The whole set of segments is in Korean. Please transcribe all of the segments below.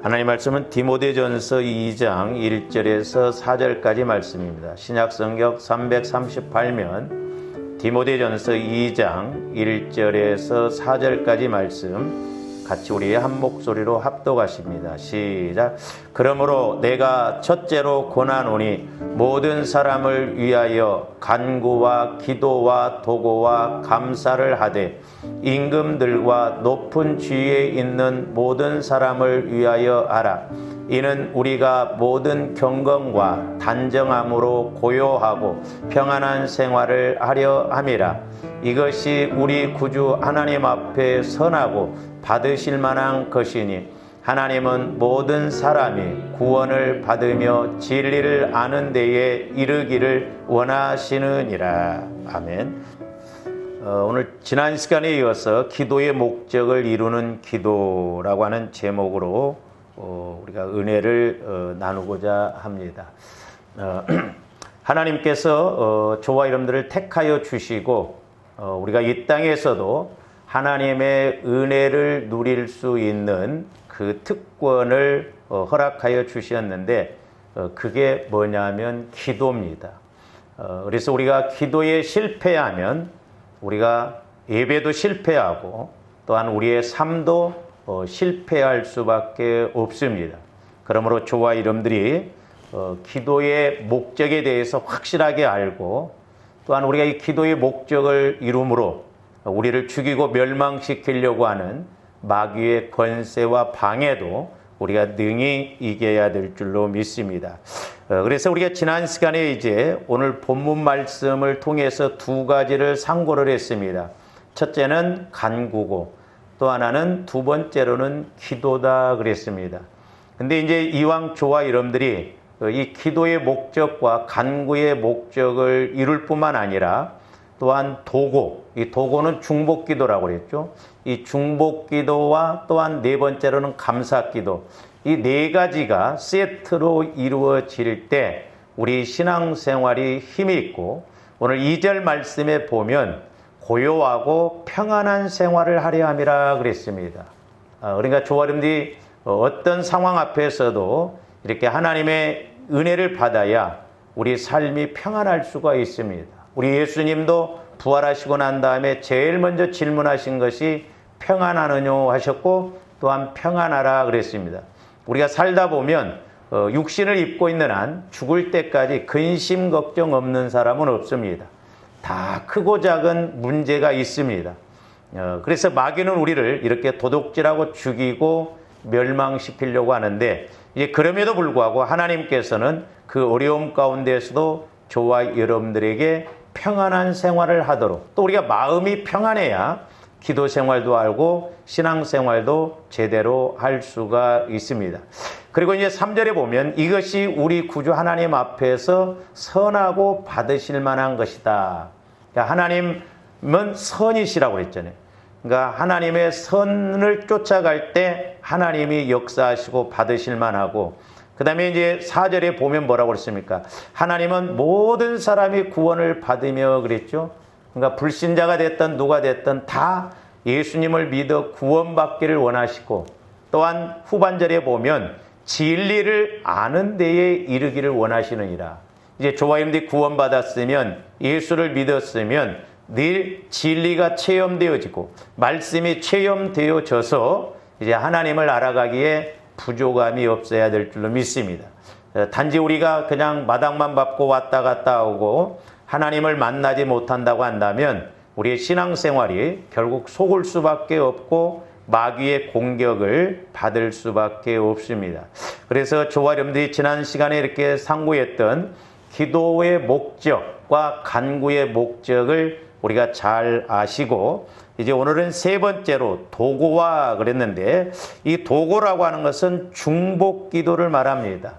하나님 말씀은 디모데전서 2장 1절에서 4절까지 말씀입니다. 신약성경 338면 디모데전서 2장 1절에서 4절까지 말씀 같이 우리 한 목소리로 합독하십니다. 시작. 그러므로 내가 첫째로 권하노니 모든 사람을 위하여 간구와 기도와 도고와 감사를 하되 임금들과 높은 지위에 있는 모든 사람을 위하여 하라. 이는 우리가 모든 경건과 단정함으로 고요하고 평안한 생활을 하려 함이라. 이것이 우리 구주 하나님 앞에 선하고 받으실 만한 것이니 하나님은 모든 사람이 구원을 받으며 진리를 아는 데에 이르기를 원하시느니라. 아멘. 오늘 지난 시간에 이어서 기도의 목적을 이루는 기도라고 하는 제목으로 우리가 은혜를 나누고자 합니다. 하나님께서 저와 여러분들을 택하여 주시고 우리가 이 땅에서도 하나님의 은혜를 누릴 수 있는 그 특권을 허락하여 주셨는데 그게 뭐냐면 기도입니다. 그래서 우리가 기도에 실패하면 우리가 예배도 실패하고 또한 우리의 삶도 실패할 수밖에 없습니다. 그러므로 저와 여러분들이 기도의 목적에 대해서 확실하게 알고 또한 우리가 이 기도의 목적을 이룸으로 우리를 죽이고 멸망시키려고 하는 마귀의 권세와 방해도 우리가 능히 이겨야 될 줄로 믿습니다. 그래서 우리가 지난 시간에 이제 오늘 본문 말씀을 통해서 두 가지를 상고를 했습니다. 첫째는 간구고 또 하나는 두 번째로는 기도다 그랬습니다. 근데 이제 이왕 저와 여러분들이 이 기도의 목적과 간구의 목적을 이룰 뿐만 아니라 또한 도고, 이 도고는 중복기도라고 그랬죠. 이 중복기도와 또한 네 번째로는 감사기도, 이 네 가지가 세트로 이루어질 때 우리 신앙생활이 힘이 있고 오늘 2절 말씀에 보면 고요하고 평안한 생활을 하려 함이라 그랬습니다. 그러니까 저와 여러분들이 어떤 상황 앞에서도 이렇게 하나님의 은혜를 받아야 우리 삶이 평안할 수가 있습니다. 우리 예수님도 부활하시고 난 다음에 제일 먼저 질문하신 것이 평안하느뇨 하셨고 또한 평안하라 그랬습니다. 우리가 살다 보면 육신을 입고 있는 한 죽을 때까지 근심 걱정 없는 사람은 없습니다. 다 크고 작은 문제가 있습니다. 그래서 마귀는 우리를 이렇게 도둑질하고 죽이고 멸망시키려고 하는데 이제 그럼에도 불구하고 하나님께서는 그 어려움 가운데에서도 저와 여러분들에게 평안한 생활을 하도록 또 우리가 마음이 평안해야 기도 생활도 알고 신앙 생활도 제대로 할 수가 있습니다. 그리고 이제 3절에 보면 이것이 우리 구주 하나님 앞에서 선하고 받으실 만한 것이다. 그러니까 하나님은 선이시라고 그랬잖아요. 그러니까 하나님의 선을 쫓아갈 때 하나님이 역사하시고 받으실 만하고 그 다음에 이제 4절에 보면 뭐라고 그랬습니까? 하나님은 모든 사람이 구원을 받으며 그랬죠. 그러니까 불신자가 됐든 누가 됐든 다 예수님을 믿어 구원받기를 원하시고 또한 후반절에 보면 진리를 아는 데에 이르기를 원하시느니라. 이제 저와 여러분들이 구원받았으면 예수를 믿었으면 늘 진리가 체험되어지고 말씀이 체험되어져서 이제 하나님을 알아가기에 부족함이 없어야 될 줄로 믿습니다. 단지 우리가 그냥 마당만 밟고 왔다 갔다 오고 하나님을 만나지 못한다고 한다면 우리의 신앙생활이 결국 속을 수밖에 없고 마귀의 공격을 받을 수밖에 없습니다. 그래서 저와 여러분들이 지난 시간에 이렇게 상고했던 기도의 목적과 간구의 목적을 우리가 잘 아시고 이제 오늘은 세 번째로 도고와 그랬는데 이 도고라고 하는 것은 중복 기도를 말합니다.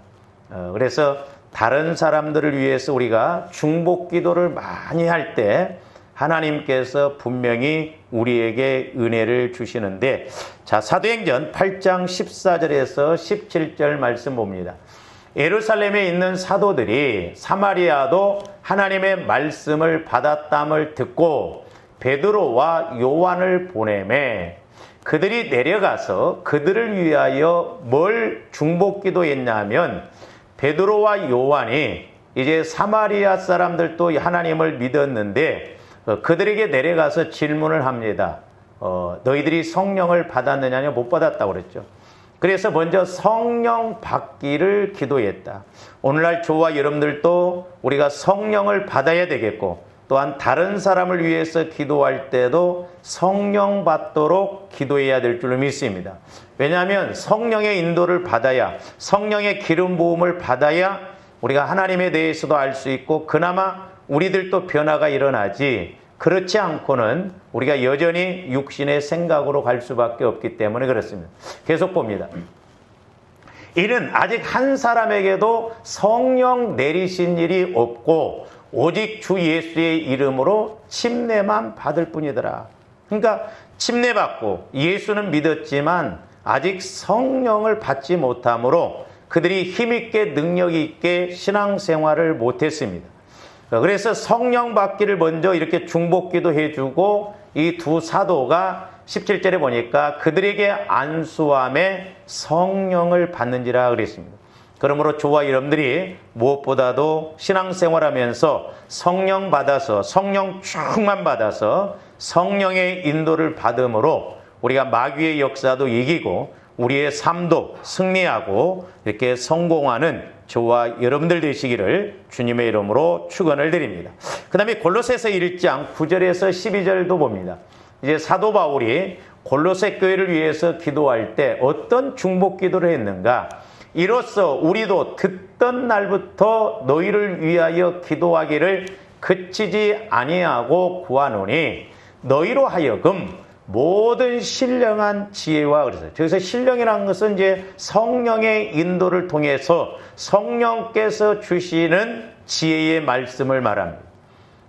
그래서 다른 사람들을 위해서 우리가 중복 기도를 많이 할 때 하나님께서 분명히 우리에게 은혜를 주시는데 자 사도행전 8장 14절에서 17절 말씀 봅니다. 예루살렘에 있는 사도들이 사마리아도 하나님의 말씀을 받았담을 듣고 베드로와 요한을 보내매 그들이 내려가서 그들을 위하여 뭘 중보기도했냐 하면 베드로와 요한이 이제 사마리아 사람들도 하나님을 믿었는데 그들에게 내려가서 질문을 합니다. 너희들이 성령을 받았느냐 못 받았다고 그랬죠. 그래서 먼저 성령 받기를 기도했다. 오늘날 저와 여러분들도 우리가 성령을 받아야 되겠고 또한 다른 사람을 위해서 기도할 때도 성령 받도록 기도해야 될 줄로 믿습니다. 왜냐하면 성령의 인도를 받아야, 성령의 기름 부음을 받아야 우리가 하나님에 대해서도 알 수 있고 그나마 우리들도 변화가 일어나지, 그렇지 않고는 우리가 여전히 육신의 생각으로 갈 수밖에 없기 때문에 그렇습니다. 계속 봅니다. 이는 아직 한 사람에게도 성령 내리신 일이 없고 오직 주 예수의 이름으로 침례만 받을 뿐이더라. 그러니까 침례받고 예수는 믿었지만 아직 성령을 받지 못하므로 그들이 힘있게 능력있게 신앙생활을 못했습니다. 그래서 성령 받기를 먼저 이렇게 중보기도 해주고 이 두 사도가 17절에 보니까 그들에게 안수함에 성령을 받는지라 그랬습니다. 그러므로 저와 여러분들이 무엇보다도 신앙생활하면서 성령 받아서, 성령 충만 받아서 성령의 인도를 받음으로 우리가 마귀의 역사도 이기고 우리의 삶도 승리하고 이렇게 성공하는 저와 여러분들 되시기를 주님의 이름으로 축원을 드립니다. 그 다음에 골로새서 1장 9절에서 12절도 봅니다. 이제 사도 바울이 골로새 교회를 위해서 기도할 때 어떤 중보기도를 했는가? 이로써 우리도 듣던 날부터 너희를 위하여 기도하기를 그치지 아니하고 구하노니 너희로 하여금 모든 신령한 지혜와, 그래서 저기서 신령이라는 것은 이제 성령의 인도를 통해서 성령께서 주시는 지혜의 말씀을 말합니다.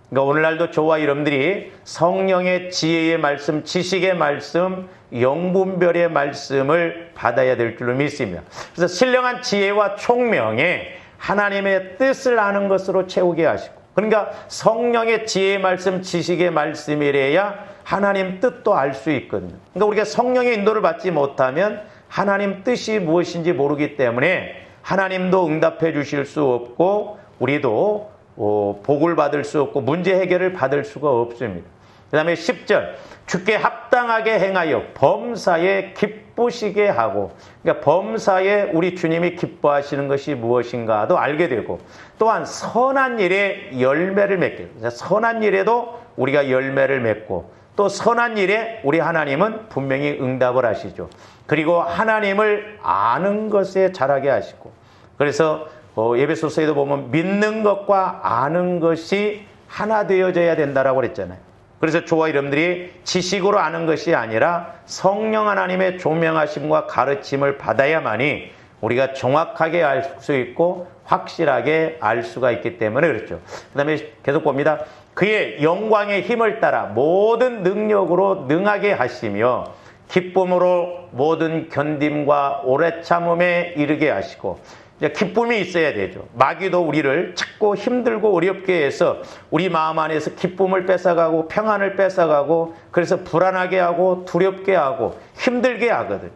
그러니까 오늘날도 저와 여러분들이 성령의 지혜의 말씀, 지식의 말씀, 영분별의 말씀을 받아야 될 줄로 믿습니다. 그래서 신령한 지혜와 총명에 하나님의 뜻을 아는 것으로 채우게 하시고, 그러니까 성령의 지혜의 말씀, 지식의 말씀이래야 하나님 뜻도 알 수 있거든요. 그러니까 우리가 성령의 인도를 받지 못하면 하나님 뜻이 무엇인지 모르기 때문에 하나님도 응답해 주실 수 없고 우리도 복을 받을 수 없고 문제 해결을 받을 수가 없습니다. 그 다음에 10절, 주께 합당하게 행하여 범사에 기쁘시게 하고, 그러니까 범사에 우리 주님이 기뻐하시는 것이 무엇인가도 알게 되고, 또한 선한 일에 열매를 맺게, 선한 일에도 우리가 열매를 맺고, 또 선한 일에 우리 하나님은 분명히 응답을 하시죠. 그리고 하나님을 아는 것에 자라게 하시고, 그래서 에베소서에도 보면 믿는 것과 아는 것이 하나 되어져야 된다라고 그랬잖아요. 그래서 저와 여러분들이 지식으로 아는 것이 아니라 성령 하나님의 조명하심과 가르침을 받아야만이 우리가 정확하게 알 수 있고 확실하게 알 수가 있기 때문에 그렇죠. 그 다음에 계속 봅니다. 그의 영광의 힘을 따라 모든 능력으로 능하게 하시며 기쁨으로 모든 견딤과 오래 참음에 이르게 하시고, 기쁨이 있어야 되죠. 마귀도 우리를 자꾸 힘들고 어렵게 해서 우리 마음 안에서 기쁨을 뺏어가고 평안을 뺏어가고 그래서 불안하게 하고 두렵게 하고 힘들게 하거든.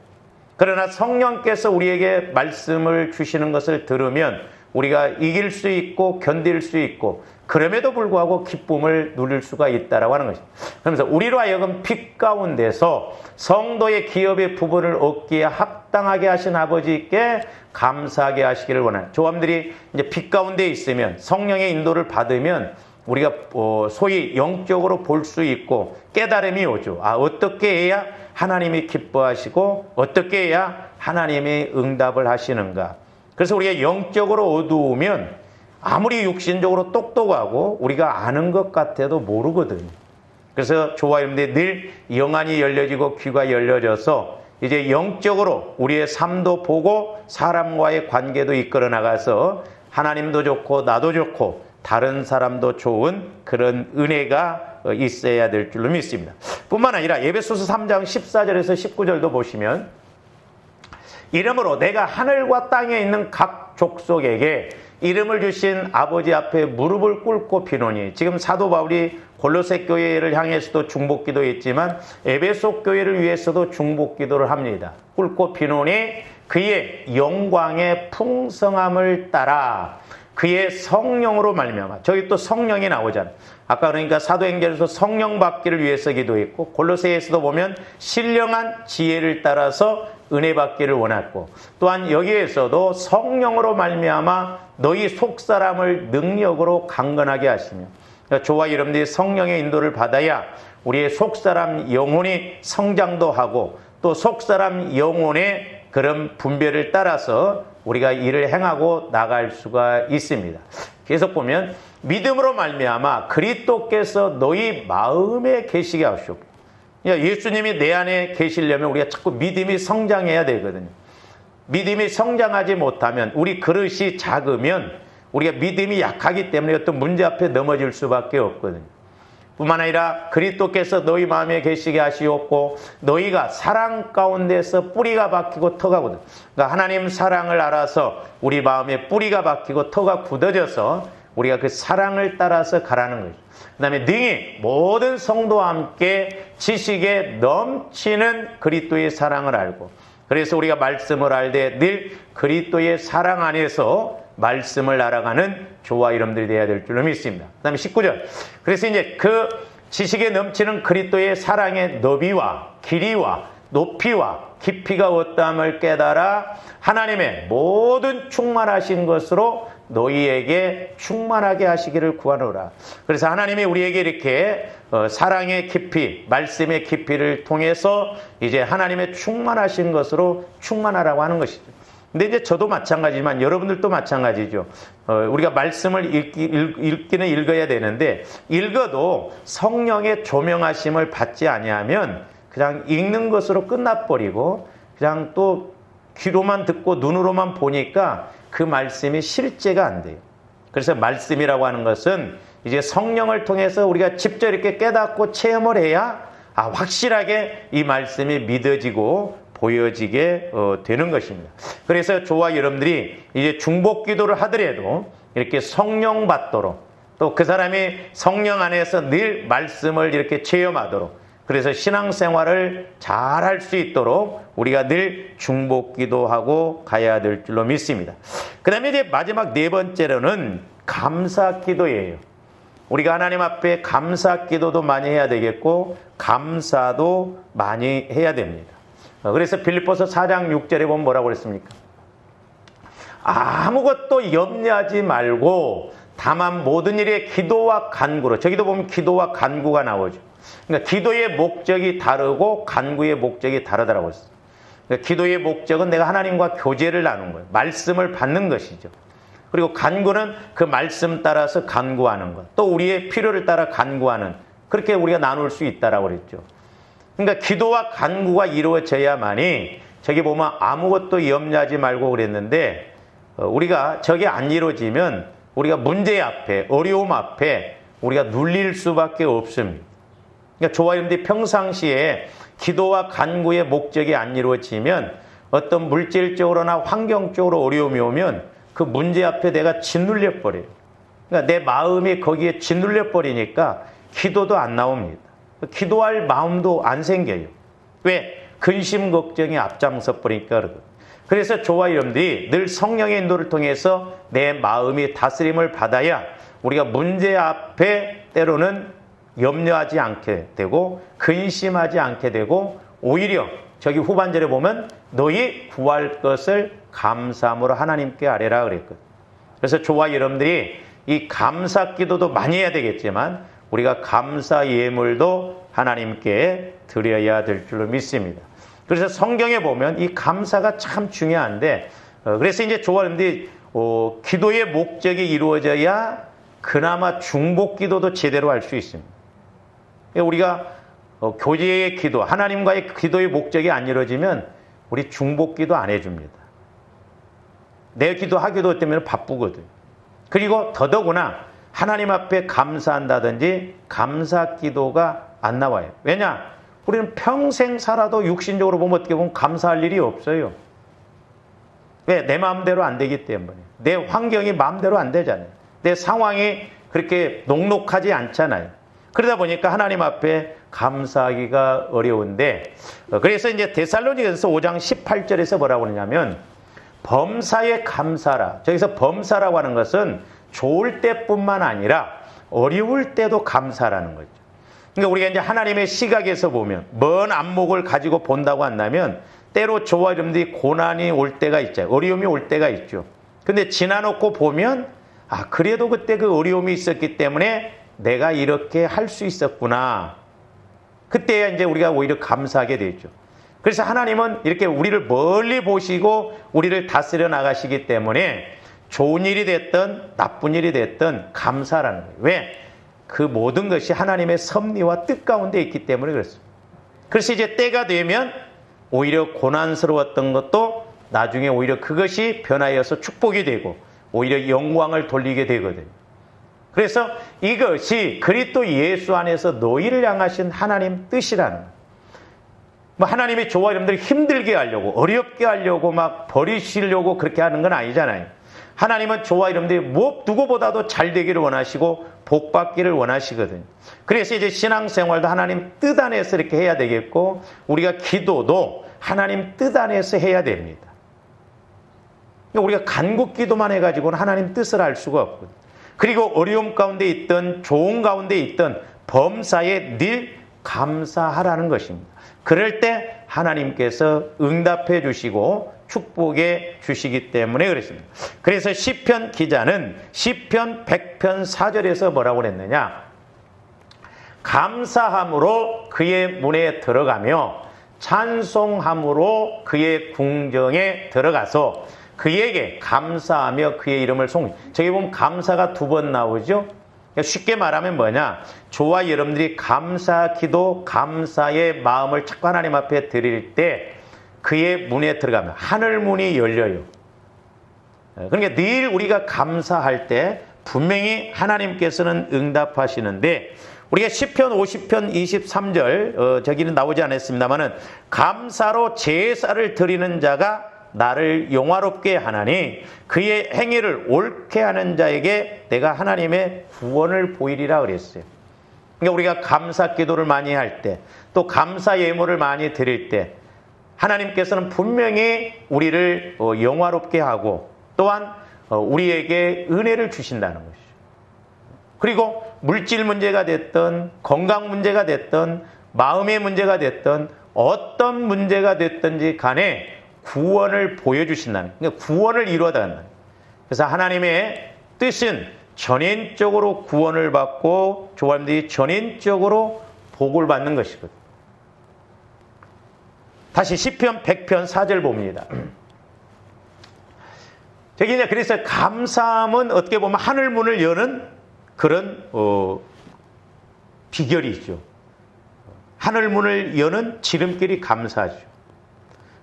그러나 성령께서 우리에게 말씀을 주시는 것을 들으면 우리가 이길 수 있고 견딜 수 있고 그럼에도 불구하고 기쁨을 누릴 수가 있다라고 하는 것입니다. 그러면서 우리로 하여금 빛 가운데서 성도의 기업의 부분을 얻기에 합당하게 하신 아버지께 감사하게 하시기를 원하는, 조함들이 이제 빛 가운데 있으면 성령의 인도를 받으면 우리가 소위 영적으로 볼 수 있고 깨달음이 오죠. 어떻게 해야 하나님이 기뻐하시고 어떻게 해야 하나님이 응답을 하시는가. 그래서 우리가 영적으로 어두우면 아무리 육신적으로 똑똑하고 우리가 아는 것 같아도 모르거든요. 그래서 저와 여러분들이 늘 영안이 열려지고 귀가 열려져서 이제 영적으로 우리의 삶도 보고 사람과의 관계도 이끌어 나가서 하나님도 좋고 나도 좋고 다른 사람도 좋은 그런 은혜가 있어야 될 줄로 믿습니다. 뿐만 아니라 에베소서 3장 14절에서 19절도 보시면 이러므로 내가 하늘과 땅에 있는 각 족속에게 이름을 주신 아버지 앞에 무릎을 꿇고 비노니, 지금 사도 바울이 골로새 교회를 향해서도 중보기도 했지만 에베소 교회를 위해서도 중보기도를 합니다. 꿇고 비노니 그의 영광의 풍성함을 따라 그의 성령으로 말미암아. 저기 또 성령이 나오잖아요. 아까 그러니까 사도행전에서 성령 받기를 위해서 기도했고 골로새에서도 보면 신령한 지혜를 따라서 은혜 받기를 원했고 또한 여기에서도 성령으로 말미암아 너희 속사람을 능력으로 강건하게 하시며 그러니까 저와 여러분들이 성령의 인도를 받아야 우리의 속사람 영혼이 성장도 하고 또 속사람 영혼의 그런 분별을 따라서 우리가 일을 행하고 나갈 수가 있습니다. 계속 보면 믿음으로 말미암아 그리스도께서 너희 마음에 계시게 하시고 예수님이 내 안에 계시려면 우리가 자꾸 믿음이 성장해야 되거든요. 믿음이 성장하지 못하면 우리 그릇이 작으면 우리가 믿음이 약하기 때문에 어떤 문제 앞에 넘어질 수밖에 없거든요. 뿐만 아니라 그리스도께서 너희 마음에 계시게 하시옵고 너희가 사랑 가운데서 뿌리가 박히고 터가 굳어. 그러니까 하나님 사랑을 알아서 우리 마음에 뿌리가 박히고 터가 굳어져서 우리가 그 사랑을 따라서 가라는 거죠. 그 다음에 능히 모든 성도와 함께 지식에 넘치는 그리스도의 사랑을 알고 그래서 우리가 말씀을 알되 늘 그리스도의 사랑 안에서 말씀을 알아가는 저와 여러분들이 되어야 될 줄로 믿습니다. 그 다음에 19절. 그래서 이제 그 지식에 넘치는 그리스도의 사랑의 너비와 길이와 높이와 깊이가 어떠함을 깨달아 하나님의 모든 충만하신 것으로 너희에게 충만하게 하시기를 구하노라. 그래서 하나님이 우리에게 이렇게 사랑의 깊이, 말씀의 깊이를 통해서 이제 하나님의 충만하신 것으로 충만하라고 하는 것이죠. 근데 이제 저도 마찬가지지만 여러분들도 마찬가지죠. 우리가 말씀을 읽기는 읽어야 되는데 읽어도 성령의 조명하심을 받지 아니하면 그냥 읽는 것으로 끝나버리고 그냥 또 귀로만 듣고 눈으로만 보니까 그 말씀이 실제가 안 돼요. 그래서 말씀이라고 하는 것은 이제 성령을 통해서 우리가 직접 이렇게 깨닫고 체험을 해야 확실하게 이 말씀이 믿어지고 보여지게 되는 것입니다. 그래서 저와 여러분들이 이제 중보 기도를 하더라도 이렇게 성령 받도록 또 그 사람이 성령 안에서 늘 말씀을 이렇게 체험하도록 그래서 신앙생활을 잘 할 수 있도록 우리가 늘 중보 기도하고 가야 될 줄로 믿습니다. 그 다음에 이제 마지막 네 번째로는 감사 기도예요. 우리가 하나님 앞에 감사 기도도 많이 해야 되겠고 감사도 많이 해야 됩니다. 그래서 빌립보서 4장 6절에 보면 뭐라고 그랬습니까? 아무것도 염려하지 말고 다만 모든 일에 기도와 간구로 저기도 보면 기도와 간구가 나오죠. 그러니까 기도의 목적이 다르고 간구의 목적이 다르다라고 했어요. 그러니까 기도의 목적은 내가 하나님과 교제를 나누는 거예요. 말씀을 받는 것이죠. 그리고 간구는 그 말씀 따라서 간구하는 것. 또 우리의 필요를 따라 간구하는 그렇게 우리가 나눌 수 있다라고 그랬죠. 그러니까 기도와 간구가 이루어져야만이 저기 보면 아무것도 염려하지 말고 그랬는데 우리가 저게 안 이루어지면 우리가 문제 앞에 어려움 앞에 우리가 눌릴 수밖에 없습니다. 그러니까 저와 여러분들이 평상시에 기도와 간구의 목적이 안 이루어지면 어떤 물질적으로나 환경적으로 어려움이 오면 그 문제 앞에 내가 짓눌려 버려요. 그러니까 내 마음이 거기에 짓눌려 버리니까 기도도 안 나옵니다. 기도할 마음도 안 생겨요. 왜? 근심 걱정이 앞장서 버리니까 그러거든요. 그래서 저와 여러분들이 늘 성령의 인도를 통해서 내 마음이 다스림을 받아야 우리가 문제 앞에 때로는 염려하지 않게 되고 근심하지 않게 되고 오히려 저기 후반절에 보면 너희 구할 것을 감사함으로 하나님께 아뢰라 그랬거든요. 그래서 저와 여러분들이 이 감사 기도도 많이 해야 되겠지만 우리가 감사 예물도 하나님께 드려야 될 줄로 믿습니다. 그래서 성경에 보면 이 감사가 참 중요한데 그래서 이제 저와 여러분들이 기도의 목적이 이루어져야 그나마 중보 기도도 제대로 할 수 있습니다. 우리가 교제의 기도, 하나님과의 기도의 목적이 안 이루어지면 우리 중보 기도 안 해줍니다. 내 기도하기도 때문에 바쁘거든. 그리고 더더구나 하나님 앞에 감사한다든지 감사 기도가 안 나와요. 왜냐? 우리는 평생 살아도 육신적으로 보면 어떻게 보면 감사할 일이 없어요. 왜? 내 마음대로 안 되기 때문에. 내 환경이 마음대로 안 되잖아요. 내 상황이 그렇게 녹록하지 않잖아요. 그러다 보니까 하나님 앞에 감사하기가 어려운데, 그래서 이제 데살로니가서 5장 18절에서 뭐라고 그러냐면 범사에 감사라. 저기서 범사라고 하는 것은 좋을 때뿐만 아니라 어려울 때도 감사라는 거죠. 그러니까 우리가 이제 하나님의 시각에서 보면, 먼 안목을 가지고 본다고 한다면 때로 저와 여러분들이 고난이 올 때가 있죠. 어려움이 올 때가 있죠. 근데 지나놓고 보면 그래도 그때 그 어려움이 있었기 때문에 내가 이렇게 할 수 있었구나. 그때야 이제 우리가 오히려 감사하게 되죠. 그래서 하나님은 이렇게 우리를 멀리 보시고 우리를 다스려 나가시기 때문에 좋은 일이 됐든 나쁜 일이 됐든 감사라는 거예요. 왜? 그 모든 것이 하나님의 섭리와 뜻 가운데 있기 때문에 그렇습니다. 그래서 이제 때가 되면 오히려 고난스러웠던 것도 나중에 오히려 그것이 변하여서 축복이 되고 오히려 영광을 돌리게 되거든요. 그래서 이것이 그리스도 예수 안에서 너희를 향하신 하나님 뜻이라는 거예요. 하나님이 저와 여러분들이 힘들게 하려고, 어렵게 하려고 막 버리시려고 그렇게 하는 건 아니잖아요. 하나님은 저와 여러분들이 누구보다도 잘 되기를 원하시고 복 받기를 원하시거든요. 그래서 이제 신앙생활도 하나님 뜻 안에서 이렇게 해야 되겠고, 우리가 기도도 하나님 뜻 안에서 해야 됩니다. 우리가 간국 기도만 해가지고는 하나님 뜻을 알 수가 없거든요. 그리고 어려움 가운데 있든 좋은 가운데 있든 범사에 늘 감사하라는 것입니다. 그럴 때 하나님께서 응답해 주시고 축복해 주시기 때문에 그렇습니다. 그래서 시편 기자는 시편 100편 4절에서 뭐라고 그랬느냐? 감사함으로 그의 문에 들어가며 찬송함으로 그의 궁정에 들어가서 그에게 감사하며 그의 이름을 저기 보면 감사가 2번 나오죠. 쉽게 말하면 뭐냐? 저와 여러분들이 감사 기도, 감사의 마음을 자꾸 하나님 앞에 드릴 때 그의 문에 들어가면 하늘 문이 열려요. 그러니까 늘 우리가 감사할 때 분명히 하나님께서는 응답하시는데, 우리가 시편 50편 23절 저기는 나오지 않았습니다만은 감사로 제사를 드리는 자가 나를 영화롭게 하나니 그의 행위를 옳게 하는 자에게 내가 하나님의 구원을 보이리라 그랬어요. 그러니까 우리가 감사 기도를 많이 할 때, 또 감사 예물을 많이 드릴 때 하나님께서는 분명히 우리를 영화롭게 하고 또한 우리에게 은혜를 주신다는 것이죠. 그리고 물질 문제가 됐든 건강 문제가 됐든 마음의 문제가 됐든 어떤 문제가 됐든지 간에 구원을 보여주신다는, 그러니까 구원을 이루어간다는. 그래서 하나님의 뜻은 전인적으로 구원을 받고 조합들이 전인적으로 복을 받는 것이거든요. 다시 시편 100편 4절 봅니다. 저기 이제 그래서 감사함은 어떻게 보면 하늘 문을 여는 그런 비결이죠. 하늘 문을 여는 지름길이 감사하죠.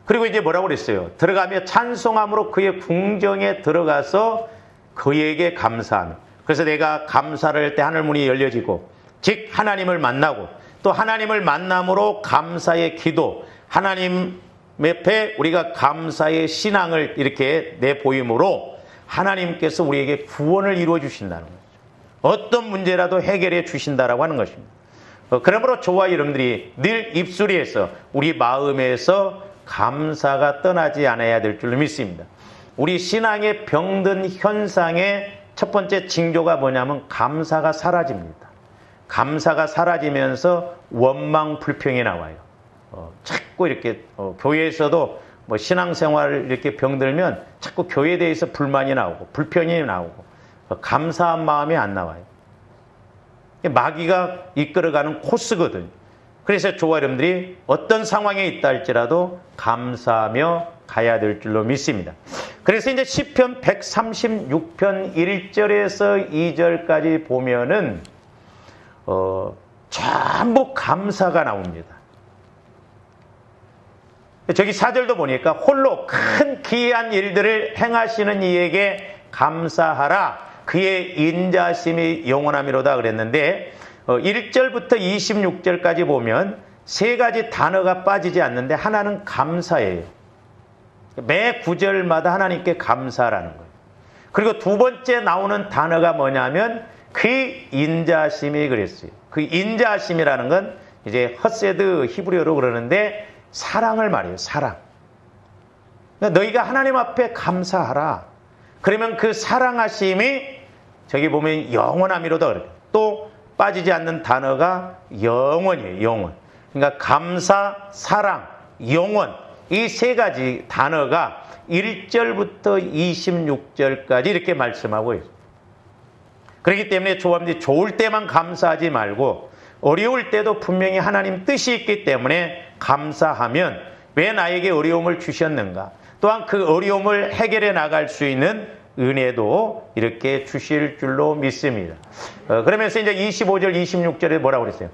그리고 이제 뭐라고 그랬어요? 들어가며 찬송함으로 그의 궁정에 들어가서 그에게 감사하며. 그래서 내가 감사를 할 때 하늘 문이 열려지고, 즉 하나님을 만나고 또 하나님을 만남으로 감사의 기도, 하나님 앞에 우리가 감사의 신앙을 이렇게 내보임으로 하나님께서 우리에게 구원을 이루어 주신다는 거죠. 어떤 문제라도 해결해 주신다라고 하는 것입니다. 그러므로 저와 여러분들이 늘 입술에서 우리 마음에서 감사가 떠나지 않아야 될 줄로 믿습니다. 우리 신앙의 병든 현상의 첫 번째 징조가 뭐냐면 감사가 사라집니다. 감사가 사라지면서 원망 불평이 나와요. 자꾸 이렇게 교회에서도 뭐 신앙생활을 이렇게 병들면 자꾸 교회에 대해서 불만이 나오고 불평이 나오고 감사한 마음이 안 나와요. 마귀가 이끌어가는 코스거든요. 그래서 저와 여러분들이 어떤 상황에 있다 할지라도 감사하며 가야 될 줄로 믿습니다. 그래서 이제 시편 136편 1절에서 2절까지 보면은 전부 감사가 나옵니다. 저기 4절도 보니까 홀로 큰 기이한 일들을 행하시는 이에게 감사하라. 그의 인자심이 영원함이로다 그랬는데 1절부터 26절까지 보면 세 가지 단어가 빠지지 않는데 하나는 감사예요. 매 구절마다 하나님께 감사라는 거예요. 그리고 두 번째 나오는 단어가 뭐냐면 그 인자심이 그랬어요. 그 인자하심이라는 건 이제 허세드 히브리어로 그러는데 사랑을 말해요. 사랑. 그러니까 너희가 하나님 앞에 감사하라. 그러면 그 사랑하심이 저기 보면 영원함이로다 그래요. 또 빠지지 않는 단어가 영원이에요. 영원. 그러니까 감사, 사랑, 영원 이 세 가지 단어가 1절부터 26절까지 이렇게 말씀하고 있어요. 그렇기 때문에 조합들이 좋을 때만 감사하지 말고 어려울 때도 분명히 하나님 뜻이 있기 때문에 감사하면 왜 나에게 어려움을 주셨는가? 또한 그 어려움을 해결해 나갈 수 있는 은혜도 이렇게 주실 줄로 믿습니다. 그러면서 이제 25절, 26절에 뭐라고 그랬어요?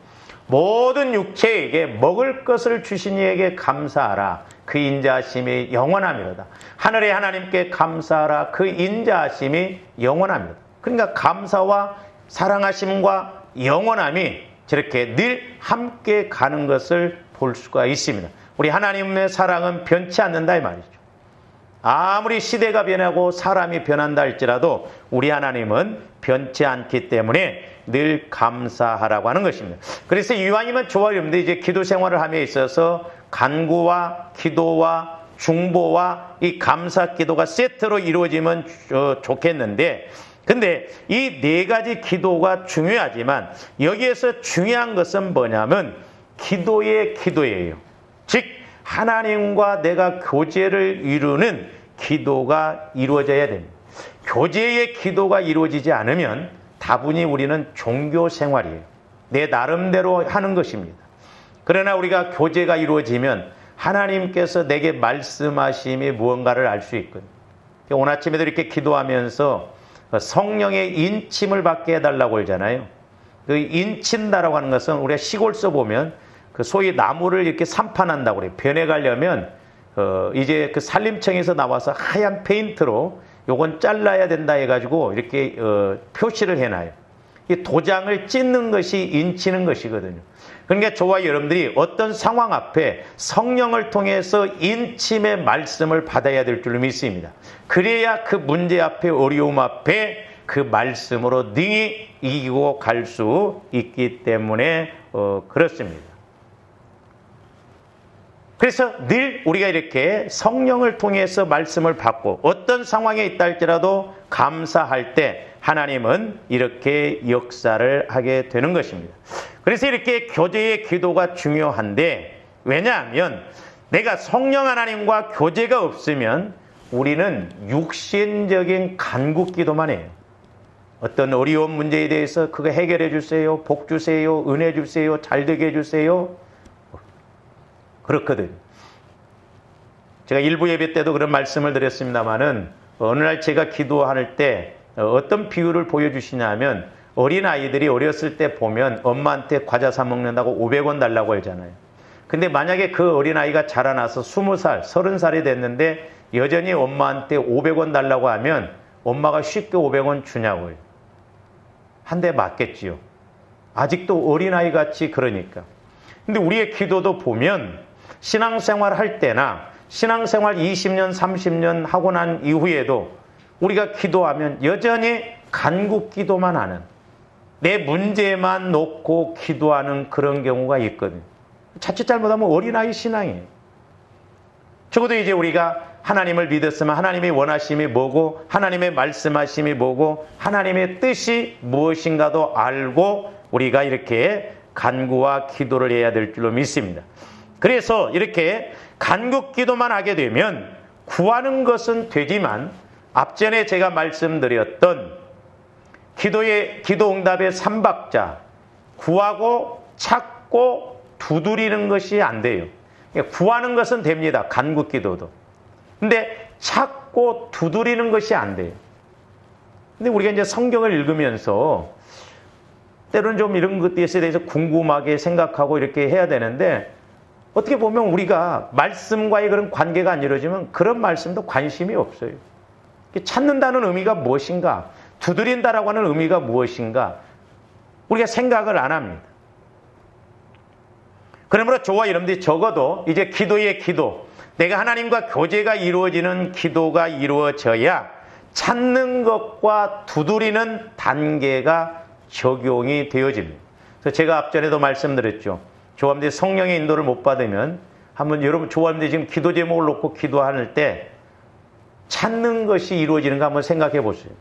모든 육체에게 먹을 것을 주신 이에게 감사하라. 그 인자하심이 영원함이로다. 하늘의 하나님께 감사하라. 그 인자하심이 영원함이로다. 그러니까 감사와 사랑하심과 영원함이 저렇게 늘 함께 가는 것을 볼 수가 있습니다. 우리 하나님의 사랑은 변치 않는다 이 말이죠. 아무리 시대가 변하고 사람이 변한다 할지라도 우리 하나님은 변치 않기 때문에 늘 감사하라고 하는 것입니다. 그래서 이왕이면 좋아요. 여러분들 이제 기도 생활을 함에 있어서 간구와 기도와 중보와 이 감사 기도가 세트로 이루어지면 좋겠는데 근데 이 네 가지 기도가 중요하지만 여기에서 중요한 것은 뭐냐면 기도의 기도예요. 즉 하나님과 내가 교제를 이루는 기도가 이루어져야 됩니다. 교제의 기도가 이루어지지 않으면 다분히 우리는 종교 생활이에요. 내 나름대로 하는 것입니다. 그러나 우리가 교제가 이루어지면 하나님께서 내게 말씀하심이 무언가를 알 수 있거든요. 오늘 아침에도 이렇게 기도하면서 성령의 인침을 받게 해달라고 하잖아요. 그 인친다라고 하는 것은 우리가 시골서 보면 그 소위 나무를 이렇게 산판한다고 그래요. 변해 가려면 이제 그 산림청에서 나와서 하얀 페인트로 요건 잘라야 된다 해가지고 이렇게 표시를 해놔요. 이 도장을 찢는 것이 인치는 것이거든요. 그러니까 저와 여러분들이 어떤 상황 앞에 성령을 통해서 인침의 말씀을 받아야 될 줄 믿습니다. 그래야 그 문제 앞에 어려움 앞에 그 말씀으로 능히 이기고 갈 수 있기 때문에 그렇습니다. 그래서 늘 우리가 이렇게 성령을 통해서 말씀을 받고 어떤 상황에 있다 할지라도 감사할 때 하나님은 이렇게 역사를 하게 되는 것입니다. 그래서 이렇게 교제의 기도가 중요한데 왜냐하면 내가 성령 하나님과 교제가 없으면 우리는 육신적인 간구 기도만 해요. 어떤 어려운 문제에 대해서 그거 해결해 주세요. 복 주세요. 은혜 주세요. 잘 되게 해주세요. 그렇거든. 제가 일부 예배 때도 그런 말씀을 드렸습니다마는 어느 날 제가 기도할 때 어떤 비유를 보여주시냐면 어린아이들이 어렸을 때 보면 엄마한테 과자 사 먹는다고 500원 달라고 하잖아요. 근데 만약에 그 어린아이가 자라나서 20살, 30살이 됐는데 여전히 엄마한테 500원 달라고 하면 엄마가 쉽게 500원 주냐고요. 한 대 맞겠지요. 아직도 어린아이 같이 그러니까. 근데 우리의 기도도 보면 신앙생활 할 때나 신앙생활 20년, 30년 하고 난 이후에도 우리가 기도하면 여전히 간구 기도만 하는 내 문제만 놓고 기도하는 그런 경우가 있거든요. 자칫 잘못하면 어린아이 신앙이에요. 적어도 이제 우리가 하나님을 믿었으면 하나님의 원하심이 뭐고 하나님의 말씀하심이 뭐고 하나님의 뜻이 무엇인가도 알고 우리가 이렇게 간구와 기도를 해야 될 줄로 믿습니다. 그래서 이렇게 간구 기도만 하게 되면 구하는 것은 되지만 앞전에 제가 말씀드렸던 기도 응답의 3박자 구하고 찾고 두드리는 것이 안 돼요. 구하는 것은 됩니다. 간구 기도도. 근데 찾고 두드리는 것이 안 돼요. 근데 우리가 이제 성경을 읽으면서 때로는 좀 이런 것에 대해서 궁금하게 생각하고 이렇게 해야 되는데 어떻게 보면 우리가 말씀과의 그런 관계가 안 이루어지면 그런 말씀도 관심이 없어요. 찾는다는 의미가 무엇인가? 두드린다라고 하는 의미가 무엇인가? 우리가 생각을 안 합니다. 그러므로 저와 여러분들이 적어도 이제 기도의 기도, 내가 하나님과 교제가 이루어지는 기도가 이루어져야 찾는 것과 두드리는 단계가 적용이 되어집니다. 제가 앞전에도 말씀드렸죠. 조합원들이 성령의 인도를 못 받으면 한번 여러분 조합원들이 지금 기도 제목을 놓고 기도할 때 찾는 것이 이루어지는가 한번 생각해 보세요.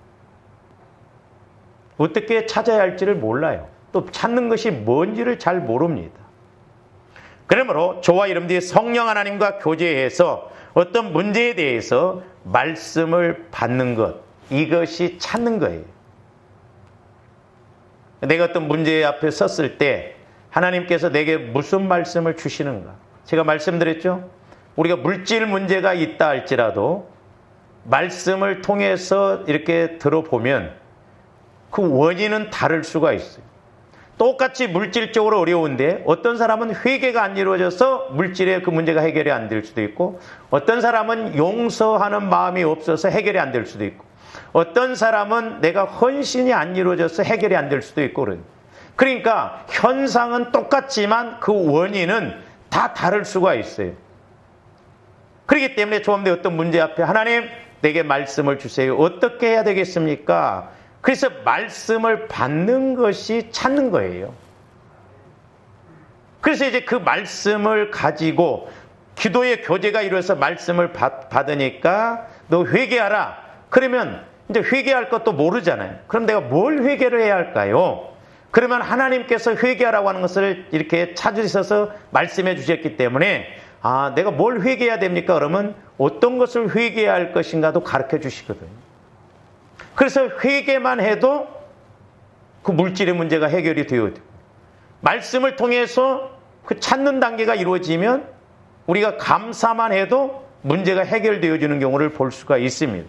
어떻게 찾아야 할지를 몰라요. 또 찾는 것이 뭔지를 잘 모릅니다. 그러므로 저와 여러분들이 성령 하나님과 교제해서 어떤 문제에 대해서 말씀을 받는 것, 이것이 찾는 거예요. 내가 어떤 문제 앞에 섰을 때 하나님께서 내게 무슨 말씀을 주시는가? 제가 말씀드렸죠? 우리가 물질 문제가 있다 할지라도 말씀을 통해서 이렇게 들어보면 그 원인은 다를 수가 있어요. 똑같이 물질적으로 어려운데 어떤 사람은 회개가 안 이루어져서 물질의 그 문제가 해결이 안 될 수도 있고, 어떤 사람은 용서하는 마음이 없어서 해결이 안 될 수도 있고, 어떤 사람은 내가 헌신이 안 이루어져서 해결이 안 될 수도 있고, 그러니까 현상은 똑같지만 그 원인은 다 다를 수가 있어요. 그렇기 때문에 조합원들 어떤 문제 앞에 하나님 내게 말씀을 주세요. 어떻게 해야 되겠습니까? 그래서 말씀을 받는 것이 찾는 거예요. 그래서 이제 그 말씀을 가지고 기도의 교제가 이루어서 말씀을 받으니까 너 회개하라. 그러면 이제 회개할 것도 모르잖아요. 그럼 내가 뭘 회개를 해야 할까요? 그러면 하나님께서 회개하라고 하는 것을 이렇게 찾으셔서 말씀해 주셨기 때문에 내가 뭘 회개해야 됩니까? 그러면 어떤 것을 회개해야 할 것인가도 가르쳐 주시거든요. 그래서 회개만 해도 그 물질의 문제가 해결이 되어야 돼요. 말씀을 통해서 그 찾는 단계가 이루어지면 우리가 감사만 해도 문제가 해결되어지는 경우를 볼 수가 있습니다.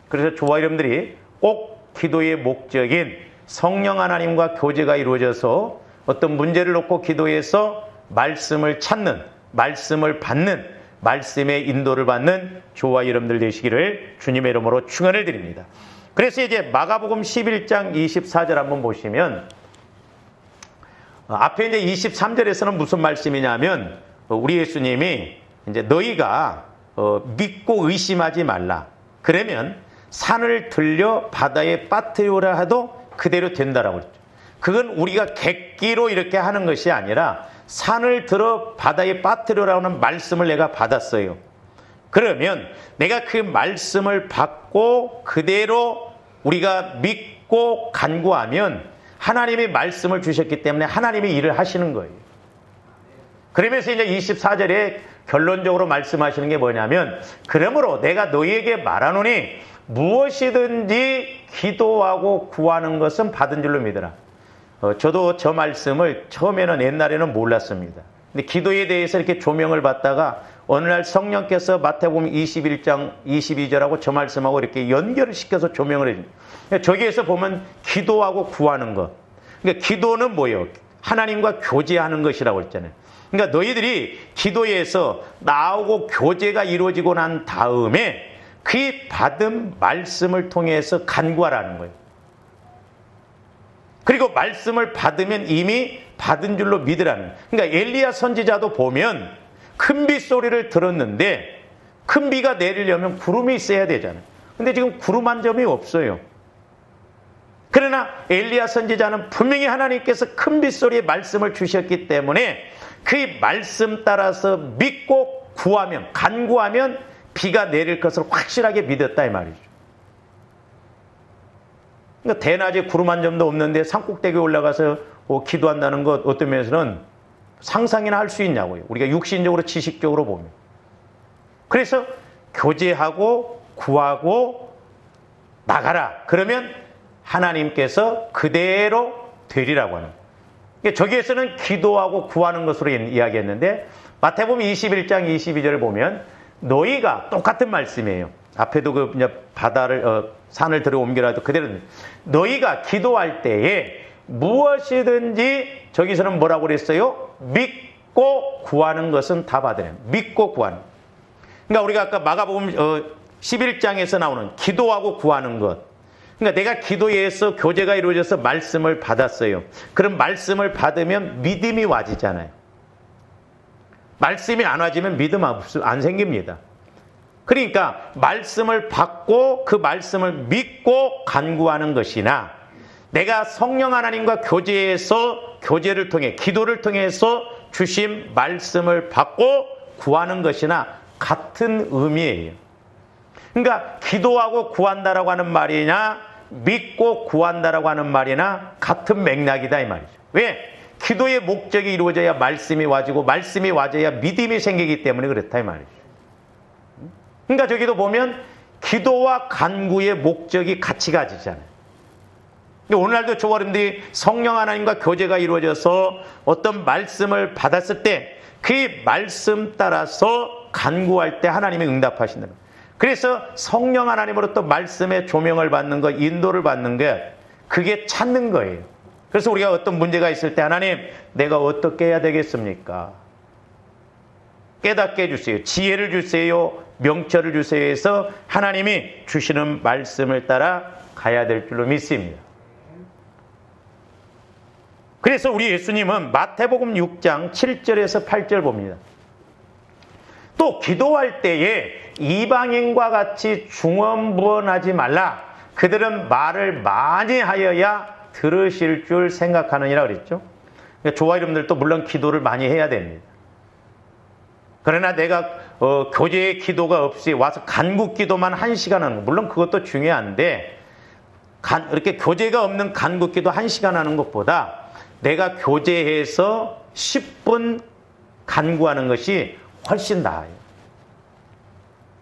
그래서 저와 여러분들이 꼭 기도의 목적인 성령 하나님과 교제가 이루어져서 어떤 문제를 놓고 기도해서 말씀을 찾는, 말씀을 받는, 말씀의 인도를 받는 저와 여러분들 되시기를 주님의 이름으로 축원을 드립니다. 그래서 이제 마가복음 11장 24절 한번 보시면 앞에 이제 23절에서는 무슨 말씀이냐면 우리 예수님이 이제 너희가 믿고 의심하지 말라. 그러면 산을 들려 바다에 빠뜨리라 해도 그대로 된다라고 그랬죠. 그건 우리가 객기로 이렇게 하는 것이 아니라 산을 들어 바다에 빠뜨리라고 하는 말씀을 내가 받았어요. 그러면 내가 그 말씀을 받고 그대로 우리가 믿고 간구하면 하나님이 말씀을 주셨기 때문에 하나님이 일을 하시는 거예요. 그러면서 이제 24절에 결론적으로 말씀하시는 게 뭐냐면 그러므로 내가 너희에게 말하노니 무엇이든지 기도하고 구하는 것은 받은 줄로 믿으라. 저도 저 말씀을 처음에는 옛날에는 몰랐습니다. 근데 기도에 대해서 이렇게 조명을 받다가 어느 날 성령께서 마태복음 21장 22절하고 저 말씀하고 이렇게 연결을 시켜서 조명을 해줍니다. 저기에서 보면 기도하고 구하는 것. 그러니까 기도는 뭐예요? 하나님과 교제하는 것이라고 했잖아요. 그러니까 너희들이 기도에서 나하고 교제가 이루어지고 난 다음에 그 받은 말씀을 통해서 간구하라는 거예요. 그리고 말씀을 받으면 이미 받은 줄로 믿으라는 거예요. 그러니까 엘리야 선지자도 보면 큰 비 소리를 들었는데 큰 비가 내리려면 구름이 있어야 되잖아요. 근데 지금 구름 한 점이 없어요. 그러나 엘리야 선지자는 분명히 하나님께서 큰 비 소리의 말씀을 주셨기 때문에 그 말씀 따라서 믿고 구하면, 간구하면 비가 내릴 것을 확실하게 믿었다 이 말이죠. 그러니까 대낮에 구름 한 점도 없는데 산꼭대기에 올라가서 기도한다는 것 어떤 면에서는 상상이나 할 수 있냐고요. 우리가 육신적으로 지식적으로 보면. 그래서 교제하고 구하고 나가라. 그러면 하나님께서 그대로 되리라고 하는 거예요. 그러니까 저기에서는 기도하고 구하는 것으로 이야기했는데 마태복음 21장 22절을 보면 너희가 똑같은 말씀이에요. 앞에도 그 산을 들어 옮겨라도 그대로 너희가 기도할 때에 무엇이든지 저기서는 뭐라고 그랬어요? 믿고 구하는 것은 다 받으래요. 믿고 구하는. 그러니까 우리가 아까 마가복음 11장에서 나오는 기도하고 구하는 것. 그러니까 내가 기도에서 교제가 이루어져서 말씀을 받았어요. 그럼 말씀을 받으면 믿음이 와지잖아요. 말씀이 안 와지면 믿음 안 생깁니다. 그러니까 말씀을 받고 그 말씀을 믿고 간구하는 것이나 내가 성령 하나님과 교제해서 교제를 통해 기도를 통해서 주신 말씀을 받고 구하는 것이나 같은 의미예요. 그러니까 기도하고 구한다라고 하는 말이냐 믿고 구한다라고 하는 말이나 같은 맥락이다 이 말이죠. 왜? 기도의 목적이 이루어져야 말씀이 와지고 말씀이 와져야 믿음이 생기기 때문에 그렇다 이 말이죠. 그러니까 저기도 보면 기도와 간구의 목적이 같이 가지잖아요. 오늘날도 조화림들이 성령 하나님과 교제가 이루어져서 어떤 말씀을 받았을 때 그 말씀 따라서 간구할 때 하나님이 응답하신다는 거예요. 그래서 성령 하나님으로부터 말씀의 조명을 받는 것, 인도를 받는 게 그게 찾는 거예요. 그래서 우리가 어떤 문제가 있을 때 하나님 내가 어떻게 해야 되겠습니까? 깨닫게 해주세요. 지혜를 주세요. 명철을 주세요 해서 하나님이 주시는 말씀을 따라 가야 될 줄로 믿습니다. 그래서 우리 예수님은 마태복음 6장 7절에서 8절 봅니다. 또 기도할 때에 이방인과 같이 중언부언하지 말라. 그들은 말을 많이 하여야 들으실 줄 생각하느니라 그랬죠. 그러니까 조화 이름들도 물론 기도를 많이 해야 됩니다. 그러나 내가 교제의 기도가 없이 와서 간구 기도만 1시간 하는 거 물론 그것도 중요한데 이렇게 교제가 없는 간구 기도 1시간 하는 것보다 내가 교제해서 10분 간구하는 것이 훨씬 나아요.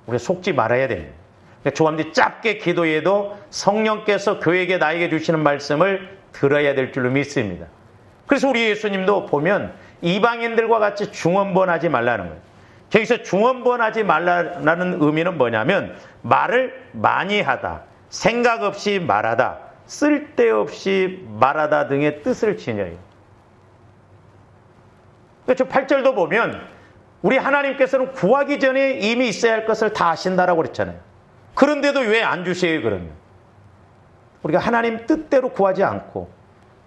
우리가 속지 말아야 됩니다. 조합들이 짧게 기도해도 성령께서 교회에게 나에게 주시는 말씀을 들어야 될 줄로 믿습니다. 그래서 우리 예수님도 보면 이방인들과 같이 중언부언하지 말라는 거예요. 여기서 중언부언하지 말라는 의미는 뭐냐면 말을 많이 하다, 생각 없이 말하다, 쓸데없이 말하다 등의 뜻을 지녀요. 그러니까 저 8절도 보면 우리 하나님께서는 구하기 전에 이미 있어야 할 것을 다 아신다라고 그랬잖아요. 그런데도 왜 안 주세요 그러면? 우리가 하나님 뜻대로 구하지 않고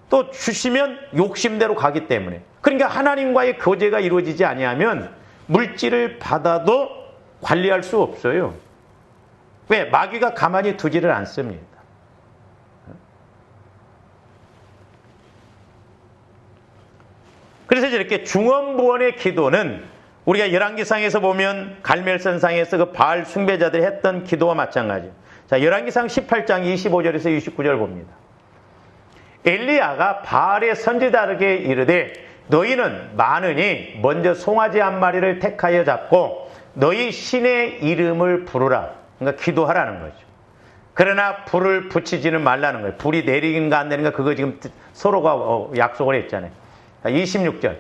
또 주시면 욕심대로 가기 때문에 그러니까 하나님과의 교제가 이루어지지 아니하면 물질을 받아도 관리할 수 없어요. 왜? 마귀가 가만히 두지를 않습니다. 그래서 이렇게 중언부언의 기도는 우리가 열왕기상에서 보면 갈멜산상에서 그 바알 숭배자들이 했던 기도와 마찬가지예요. 자, 열왕기상 18장 25절에서 29절 봅니다. 엘리야가 바알의 선지자에게 이르되 너희는 많으니 먼저 송아지 한 마리를 택하여 잡고 너희 신의 이름을 부르라. 그러니까 기도하라는 거죠. 그러나 불을 붙이지는 말라는 거예요. 불이 내리는가 안 내리는가 그거 지금 서로가 약속을 했잖아요. 26절.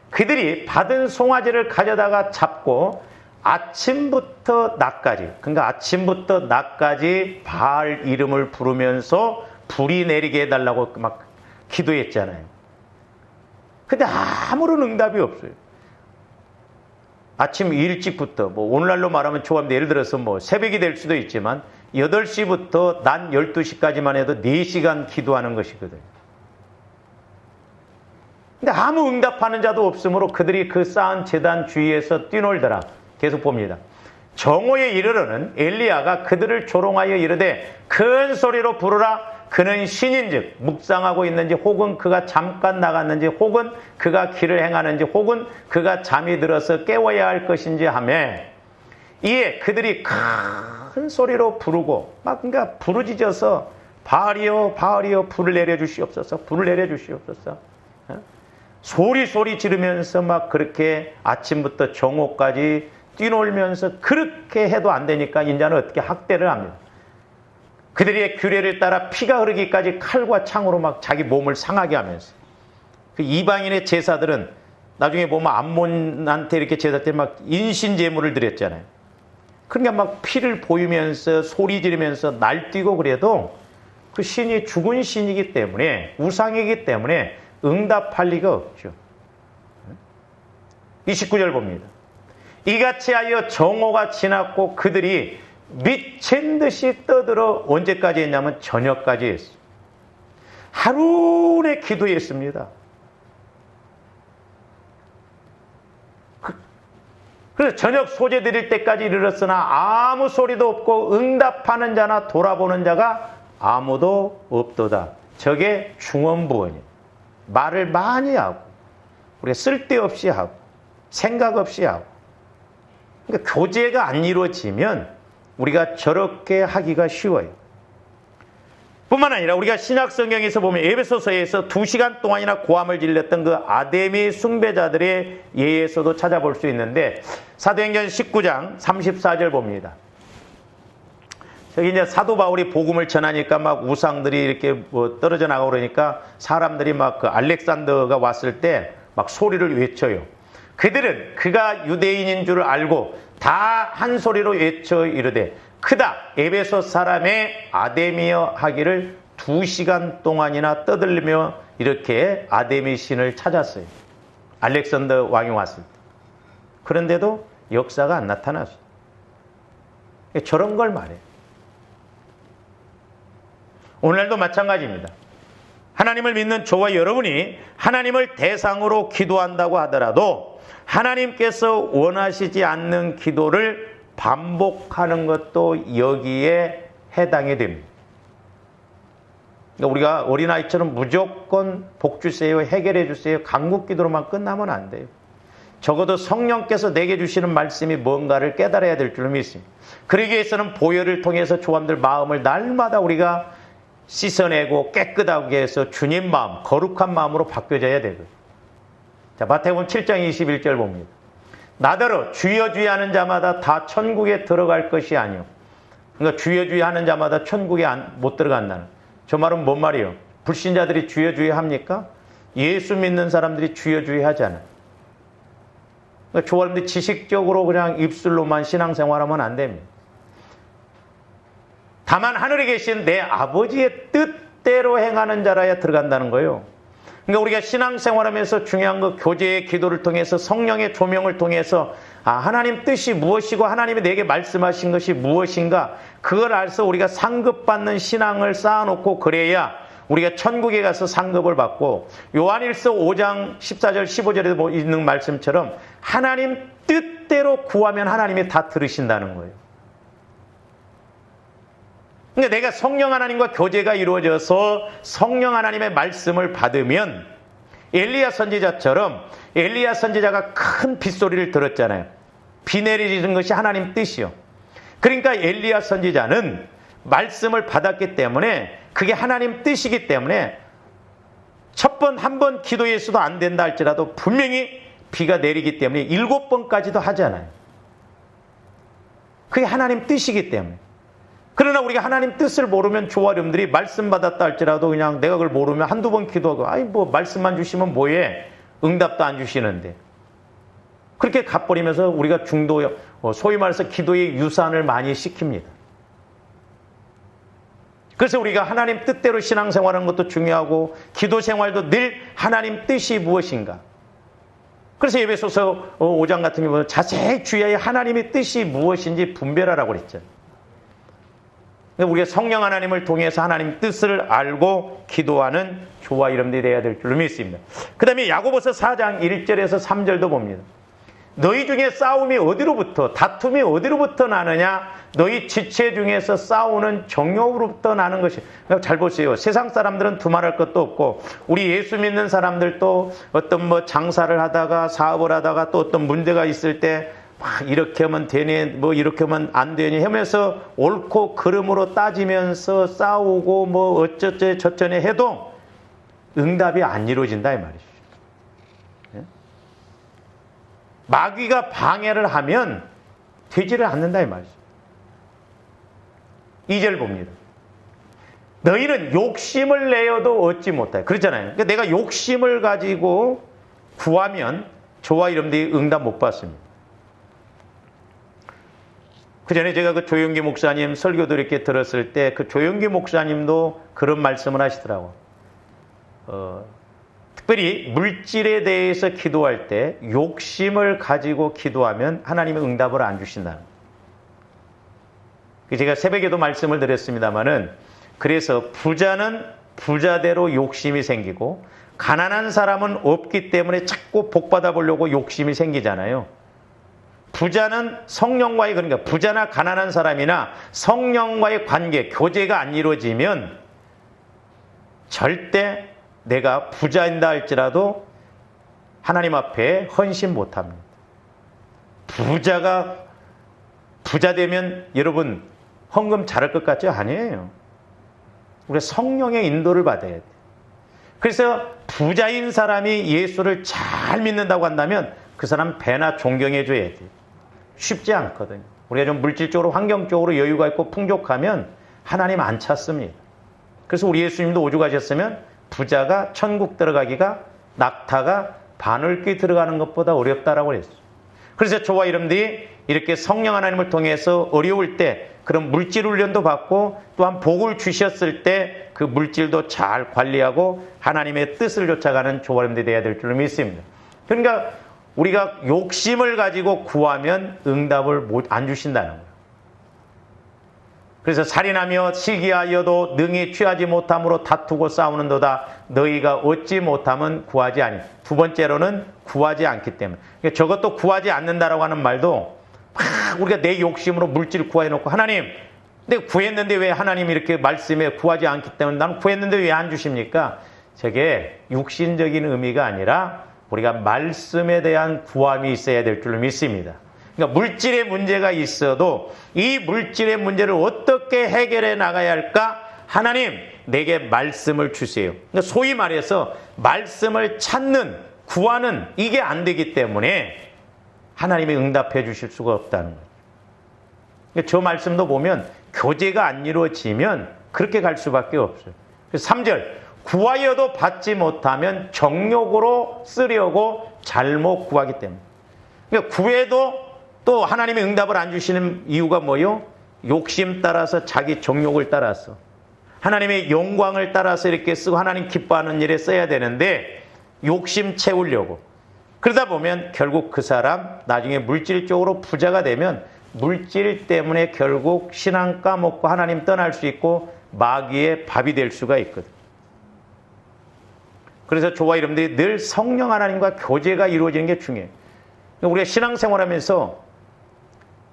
그들이 받은 송아지를 가져다가 잡고 아침부터 낮까지, 그러니까 아침부터 낮까지 바알 이름을 부르면서 불이 내리게 해달라고 막 기도했잖아요. 근데 아무런 응답이 없어요. 아침 일찍부터, 오늘날로 말하면 조합 예를 들어서 새벽이 될 수도 있지만 8시부터 낮 12시까지만 해도 4시간 기도하는 것이거든요. 근데 아무 응답하는 자도 없으므로 그들이 그 쌓은 제단 주위에서 뛰놀더라. 계속 봅니다. 정오에 이르러는 엘리야가 그들을 조롱하여 이르되 큰 소리로 부르라. 그는 신인즉 묵상하고 있는지 혹은 그가 잠깐 나갔는지 혹은 그가 길을 행하는지 혹은 그가 잠이 들어서 깨워야 할 것인지 하며 이에 그들이 큰 소리로 부르고 그러니까 부르짖어서 바알이여 바알이여 불을 내려주시옵소서 불을 내려주시옵소서 소리 지르면서 막 그렇게 아침부터 정오까지 뛰놀면서 그렇게 해도 안 되니까 인자는 어떻게 학대를 합니다. 그들의 규례를 따라 피가 흐르기까지 칼과 창으로 막 자기 몸을 상하게 하면서 그 이방인의 제사들은 나중에 보면 암몬한테 이렇게 제사 때 막 인신 제물을 드렸잖아요. 그러니까 막 피를 보이면서 소리 지르면서 날뛰고 그래도 그 신이 죽은 신이기 때문에 우상이기 때문에 응답할 리가 없죠. 29절 봅니다. 이같이 하여 정오가 지났고 그들이 미친 듯이 떠들어 언제까지 했냐면 저녁까지 했어요. 하루 내 기도했습니다. 그래서 저녁 소재 드릴 때까지 이르렀으나 아무 소리도 없고 응답하는 자나 돌아보는 자가 아무도 없도다. 저게 중언부언이에요. 말을 많이 하고 우리가 쓸데없이 하고 생각 없이 하고, 그러니까 교제가 안 이루어지면 우리가 저렇게 하기가 쉬워요. 뿐만 아니라 우리가 신약 성경에서 보면 에베소서에서 2시간 동안이나 고함을 질렀던 그 아데미 숭배자들의 예에서도 찾아볼 수 있는데, 사도행전 19장 34절 봅니다. 저기 이제 사도 바울이 복음을 전하니까 막 우상들이 이렇게 뭐 떨어져 나가고 그러니까 사람들이 막 그 알렉산더가 왔을 때 막 소리를 외쳐요. 그들은 그가 유대인인 줄 알고 다 한 소리로 외쳐 이르되 크다 에베소 사람의 아데미여 하기를 2시간 동안이나 떠들며 이렇게 아데미 신을 찾았어요. 알렉산더 왕이 왔을 때. 그런데도 역사가 안 나타났어요. 저런 걸 말해요. 오늘날도 마찬가지입니다. 하나님을 믿는 저와 여러분이 하나님을 대상으로 기도한다고 하더라도 하나님께서 원하시지 않는 기도를 반복하는 것도 여기에 해당이 됩니다. 그러니까 우리가 어린아이처럼 무조건 복 주세요, 해결해 주세요, 간구 기도로만 끝나면 안 돼요. 적어도 성령께서 내게 주시는 말씀이 뭔가를 깨달아야 될 줄 믿습니다. 그러기 위해서는 보혈을 통해서 조함들 마음을 날마다 우리가 씻어내고 깨끗하게 해서 주님 마음, 거룩한 마음으로 바뀌어져야 되거든요. 자, 마태복음 7장 21절 봅니다. 나더러 주여 주여 하는 자마다 다 천국에 들어갈 것이 아니요. 그러니까 주여 주여 하는 자마다 천국에 못 들어간다는. 저 말은 뭔 말이에요? 불신자들이 주여 주여 합니까? 예수 믿는 사람들이 주여 주여 하잖아요. 그러니까 조화님들이 지식적으로 그냥 입술로만 신앙생활하면 안 됩니다. 다만 하늘에 계신 내 아버지의 뜻대로 행하는 자라야 들어간다는 거예요. 그러니까 우리가 신앙생활하면서 중요한 거 교제의 기도를 통해서 성령의 조명을 통해서 하나님 뜻이 무엇이고 하나님이 내게 말씀하신 것이 무엇인가, 그걸 알아서 우리가 상급받는 신앙을 쌓아놓고 그래야 우리가 천국에 가서 상급을 받고, 요한일서 5장 14절 15절에 있는 말씀처럼 하나님 뜻대로 구하면 하나님이 다 들으신다는 거예요. 그러니까 내가 성령 하나님과 교제가 이루어져서 성령 하나님의 말씀을 받으면 엘리야 선지자처럼, 엘리야 선지자가 큰 빗소리를 들었잖아요. 비 내리는 것이 하나님 뜻이요. 그러니까 엘리야 선지자는 말씀을 받았기 때문에 그게 하나님 뜻이기 때문에 한 번 기도했어도 안 된다 할지라도 분명히 비가 내리기 때문에 7번까지도 하잖아요. 그게 하나님 뜻이기 때문에. 그러나 우리가 하나님 뜻을 모르면 조아름들이 말씀 받았다 할지라도 그냥 내가 그걸 모르면 한두 번 기도하고 뭐 말씀만 주시면 뭐해? 응답도 안 주시는데. 그렇게 가버리면서 우리가 중도, 소위 말해서 기도의 유산을 많이 시킵니다. 그래서 우리가 하나님 뜻대로 신앙생활하는 것도 중요하고 기도 생활도 늘 하나님 뜻이 무엇인가. 그래서 에베소서 5장 같은 경우는 자세히 주의하여 하나님의 뜻이 무엇인지 분별하라고 그랬죠. 우리가 성령 하나님을 통해서 하나님 뜻을 알고 기도하는 조와 이름들이 되어야 될 줄로 믿습니다. 그 다음에 야고보서 4장 1절에서 3절도 봅니다. 너희 중에 싸움이 어디로부터, 다툼이 어디로부터 나느냐? 너희 지체 중에서 싸우는 정욕으로부터 나는 것이. 잘 보세요. 세상 사람들은 두말할 것도 없고, 우리 예수 믿는 사람들도 어떤 장사를 하다가 사업을 하다가 또 어떤 문제가 있을 때 이렇게 하면 되니, 이렇게 하면 안 되니 하면서 옳고 그름으로 따지면서 싸우고 어쩌째 저쩌네 해도 응답이 안 이루어진다 이 말이죠. 마귀가 방해를 하면 되지를 않는다 이 말이죠. 2절 봅니다. 너희는 욕심을 내어도 얻지 못해. 그렇잖아요. 그러니까 내가 욕심을 가지고 구하면 저와 이름들이 응답 못 받습니다. 그 전에 제가 그 조영기 목사님 설교도 이렇게 들었을 때 그 조영기 목사님도 그런 말씀을 하시더라고요. 특별히 물질에 대해서 기도할 때 욕심을 가지고 기도하면 하나님의 응답을 안 주신다는 거예요. 제가 새벽에도 말씀을 드렸습니다마는, 그래서 부자는 부자대로 욕심이 생기고 가난한 사람은 없기 때문에 자꾸 복 받아보려고 욕심이 생기잖아요. 부자는 성령과의, 그러니까 부자나 가난한 사람이나 성령과의 관계, 교제가 안 이루어지면 절대 내가 부자인다 할지라도 하나님 앞에 헌신 못합니다. 부자 되면 여러분 헌금 잘할 것 같죠? 아니에요. 우리가 성령의 인도를 받아야 돼. 그래서 부자인 사람이 예수를 잘 믿는다고 한다면 그 사람 배나 존경해 줘야 돼. 쉽지 않거든요. 우리가 좀 물질적으로 환경적으로 여유가 있고 풍족하면 하나님 안 찾습니다. 그래서 우리 예수님도 오죽하셨으면 부자가 천국 들어가기가 낙타가 바늘귀 들어가는 것보다 어렵다라고 했어요. 그래서 저와 여러분들이 이렇게 성령 하나님을 통해서 어려울 때 그런 물질 훈련도 받고 또한 복을 주셨을 때 그 물질도 잘 관리하고 하나님의 뜻을 쫓아가는 저와 여러분들이 되어야 될 줄로 믿습니다. 그러니까 우리가 욕심을 가지고 구하면 응답을 안 주신다는 거예요. 그래서 살인하며 시기하여도 능히 취하지 못함으로 다투고 싸우는도다. 너희가 얻지 못하면 구하지 아니. 두 번째로는 구하지 않기 때문에. 그러니까 저것도 구하지 않는다라고 하는 말도 막 우리가 내 욕심으로 물질 구해놓고 하나님 내가 구했는데 왜 하나님이 이렇게 말씀에 구하지 않기 때문에 나는 구했는데 왜 안 주십니까? 저게 육신적인 의미가 아니라 우리가 말씀에 대한 구함이 있어야 될 줄로 믿습니다. 그러니까 물질의 문제가 있어도 이 물질의 문제를 어떻게 해결해 나가야 할까? 하나님, 내게 말씀을 주세요. 그러니까 소위 말해서 말씀을 찾는, 구하는 이게 안 되기 때문에 하나님이 응답해 주실 수가 없다는 거예요. 그러니까 저 말씀도 보면 교제가 안 이루어지면 그렇게 갈 수밖에 없어요. 그래서 3절, 구하여도 받지 못하면 정욕으로 쓰려고 잘못 구하기 때문에. 그러니까 구해도 또 하나님의 응답을 안 주시는 이유가 뭐요? 욕심 따라서 자기 정욕을 따라서 하나님의 영광을 따라서 이렇게 쓰고 하나님 기뻐하는 일에 써야 되는데 욕심 채우려고 그러다 보면 결국 그 사람 나중에 물질적으로 부자가 되면 물질 때문에 결국 신앙 까먹고 하나님 떠날 수 있고 마귀의 밥이 될 수가 있거든. 그래서 저와 여러분들이 늘 성령 하나님과 교제가 이루어지는 게 중요해요. 우리가 신앙생활하면서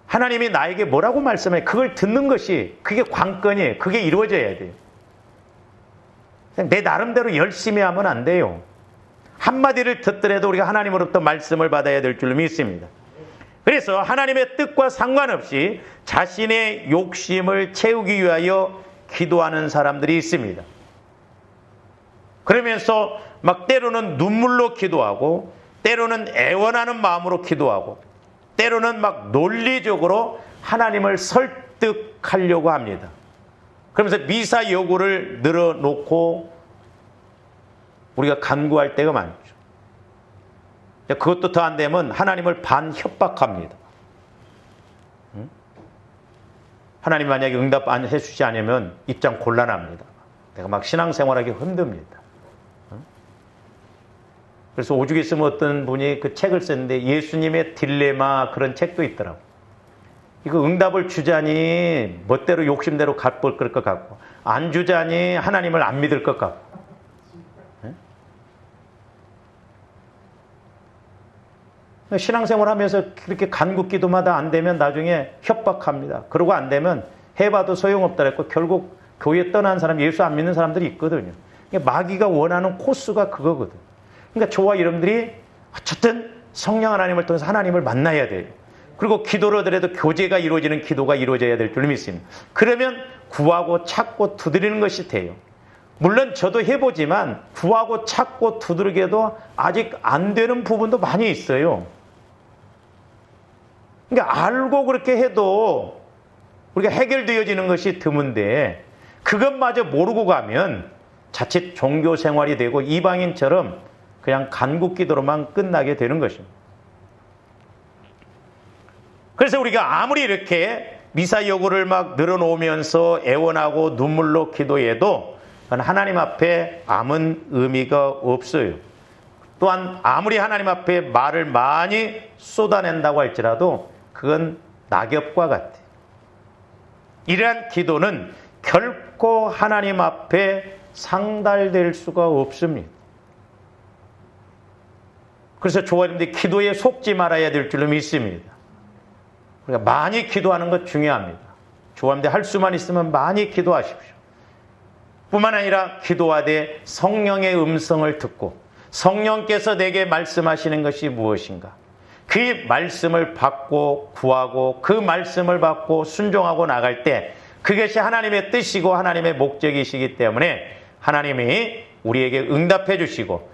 하나님이 나에게 뭐라고 말씀해 그걸 듣는 것이 그게 관건이에요. 그게 이루어져야 돼요. 내 나름대로 열심히 하면 안 돼요. 한마디를 듣더라도 우리가 하나님으로부터 말씀을 받아야 될 줄로 믿습니다. 그래서 하나님의 뜻과 상관없이 자신의 욕심을 채우기 위하여 기도하는 사람들이 있습니다. 그러면서 막 때로는 눈물로 기도하고 때로는 애원하는 마음으로 기도하고 때로는 막 논리적으로 하나님을 설득하려고 합니다. 그러면서 미사 여구를 늘어놓고 우리가 간구할 때가 많죠. 그것도 더 안 되면 하나님을 반협박합니다. 하나님 만약에 응답 안 해주지 않으면 입장 곤란합니다. 내가 막 신앙생활하기 힘듭니다. 그래서 오죽 있으면 어떤 분이 그 책을 썼는데 예수님의 딜레마 그런 책도 있더라고요. 이거 응답을 주자니 멋대로 욕심대로 갈 것 같고 안 주자니 하나님을 안 믿을 것 같고 신앙생활 하면서 그렇게 간구기도마다 안 되면 나중에 협박합니다. 그러고 안 되면 해봐도 소용없다 했고 결국 교회 떠난 사람, 예수 안 믿는 사람들이 있거든요. 마귀가 원하는 코스가 그거거든. 그러니까 저와 여러분들이 어쨌든 성령 하나님을 통해서 하나님을 만나야 돼요. 그리고 기도를 하더라도 교제가 이루어지는 기도가 이루어져야 될 줄 믿습니다. 그러면 구하고 찾고 두드리는 것이 돼요. 물론 저도 해보지만 구하고 찾고 두드리게도 아직 안 되는 부분도 많이 있어요. 그러니까 알고 그렇게 해도 우리가 해결되어지는 것이 드문데 그것마저 모르고 가면 자칫 종교 생활이 되고 이방인처럼 그냥 간구기도로만 끝나게 되는 것입니다. 그래서 우리가 아무리 이렇게 미사 여구를 막 늘어놓으면서 애원하고 눈물로 기도해도 하나님 앞에 아무 의미가 없어요. 또한 아무리 하나님 앞에 말을 많이 쏟아낸다고 할지라도 그건 낙엽과 같아요. 이러한 기도는 결코 하나님 앞에 상달될 수가 없습니다. 그래서 조아님들이 기도에 속지 말아야 될 줄로 믿습니다. 그러니까 많이 기도하는 것 중요합니다. 조아님들 할 수만 있으면 많이 기도하십시오. 뿐만 아니라 기도하되 성령의 음성을 듣고 성령께서 내게 말씀하시는 것이 무엇인가? 그 말씀을 받고 구하고 그 말씀을 받고 순종하고 나갈 때 그것이 하나님의 뜻이고 하나님의 목적이시기 때문에 하나님이 우리에게 응답해 주시고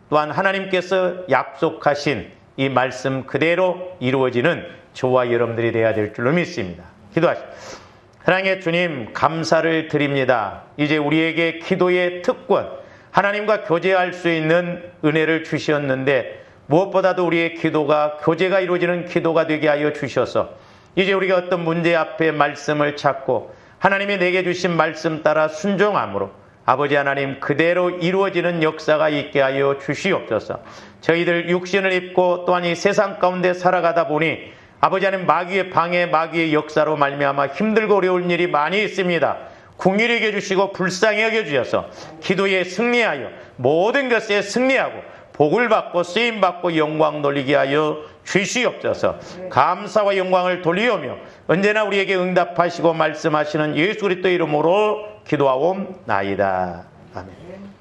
또한 하나님께서 약속하신 이 말씀 그대로 이루어지는 저와 여러분들이 되어야 될 줄로 믿습니다. 기도하십시오. 사랑의 주님, 감사를 드립니다. 이제 우리에게 기도의 특권, 하나님과 교제할 수 있는 은혜를 주셨는데 무엇보다도 우리의 기도가 교제가 이루어지는 기도가 되게 하여 주셔서 이제 우리가 어떤 문제 앞에 말씀을 찾고 하나님이 내게 주신 말씀 따라 순종함으로 아버지 하나님 그대로 이루어지는 역사가 있게 하여 주시옵소서. 저희들 육신을 입고 또한 이 세상 가운데 살아가다 보니 아버지 하나님 마귀의 방해, 마귀의 역사로 말미암아 힘들고 어려운 일이 많이 있습니다. 긍휼히 여겨주시고 불쌍히 여겨주셔서 기도에 승리하여 모든 것에 승리하고 복을 받고 쓰임받고 영광 돌리게 하여 주시옵소서. 감사와 영광을 돌리오며 언제나 우리에게 응답하시고 말씀하시는 예수 그리스도 이름으로 기도하옵나이다. 아멘.